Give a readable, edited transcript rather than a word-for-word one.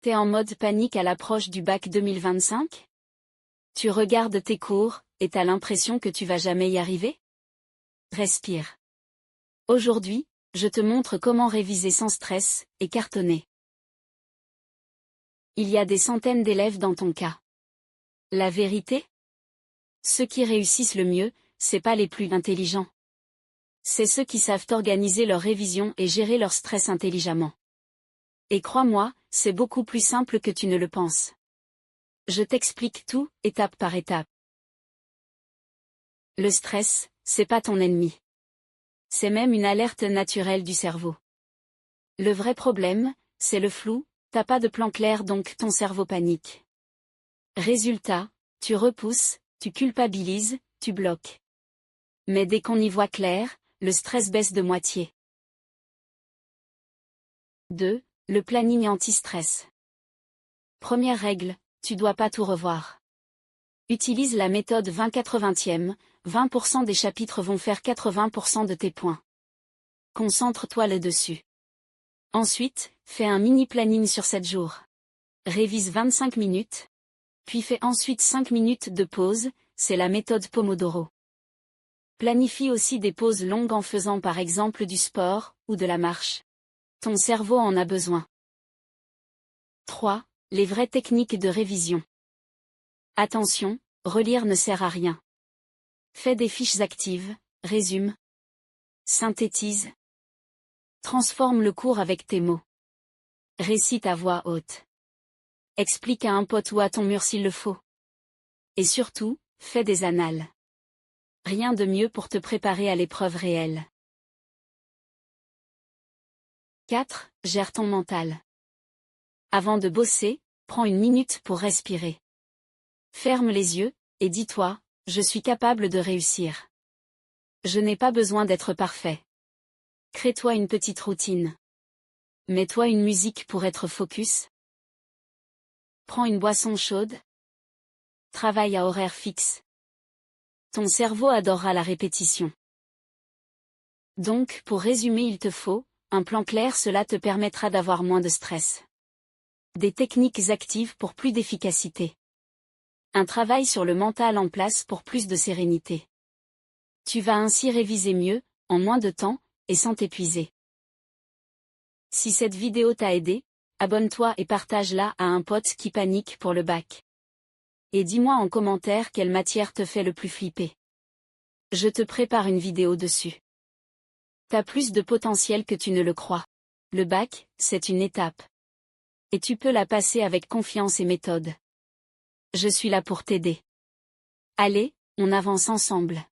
T'es en mode panique à l'approche du bac 2025? Tu regardes tes cours, et t'as l'impression que tu vas jamais y arriver? Respire. Aujourd'hui, je te montre comment réviser sans stress, et cartonner. Il y a des centaines d'élèves dans ton cas. La vérité? Ceux qui réussissent le mieux, c'est pas les plus intelligents. C'est ceux qui savent organiser leur révision et gérer leur stress intelligemment. Et crois-moi, c'est beaucoup plus simple que tu ne le penses. Je t'explique tout, étape par étape. Le stress, c'est pas ton ennemi. C'est même une alerte naturelle du cerveau. Le vrai problème, c'est le flou, t'as pas de plan clair donc ton cerveau panique. Résultat, tu repousses, tu culpabilises, tu bloques. Mais dès qu'on y voit clair, le stress baisse de moitié. 2. Le planning anti-stress. Première règle, tu dois pas tout revoir. Utilise la méthode 20-80e, 20% des chapitres vont faire 80% de tes points. Concentre-toi là-dessus. Ensuite, fais un mini planning sur 7 jours. Révise 25 minutes. Puis fais ensuite 5 minutes de pause, c'est la méthode Pomodoro. Planifie aussi des pauses longues en faisant par exemple du sport, ou de la marche. Ton cerveau en a besoin. 3. Les vraies techniques de révision. Attention, relire ne sert à rien. Fais des fiches actives, résume, synthétise. Transforme le cours avec tes mots. Récite à voix haute. Explique à un pote ou à ton mur s'il le faut. Et surtout, fais des annales. Rien de mieux pour te préparer à l'épreuve réelle. 4. Gère ton mental. Avant de bosser, prends une minute pour respirer. Ferme les yeux, et dis-toi, je suis capable de réussir. Je n'ai pas besoin d'être parfait. Crée-toi une petite routine. Mets-toi une musique pour être focus. Prends une boisson chaude. Travaille à horaire fixe. Ton cerveau adorera la répétition. Donc, pour résumer, il te faut un plan clair, cela te permettra d'avoir moins de stress. Des techniques actives pour plus d'efficacité. Un travail sur le mental en place pour plus de sérénité. Tu vas ainsi réviser mieux, en moins de temps, et sans t'épuiser. Si cette vidéo t'a aidé, abonne-toi et partage-la à un pote qui panique pour le bac. Et dis-moi en commentaire quelle matière te fait le plus flipper. Je te prépare une vidéo dessus. T'as plus de potentiel que tu ne le crois. Le bac, c'est une étape. Et tu peux la passer avec confiance et méthode. Je suis là pour t'aider. Allez, on avance ensemble.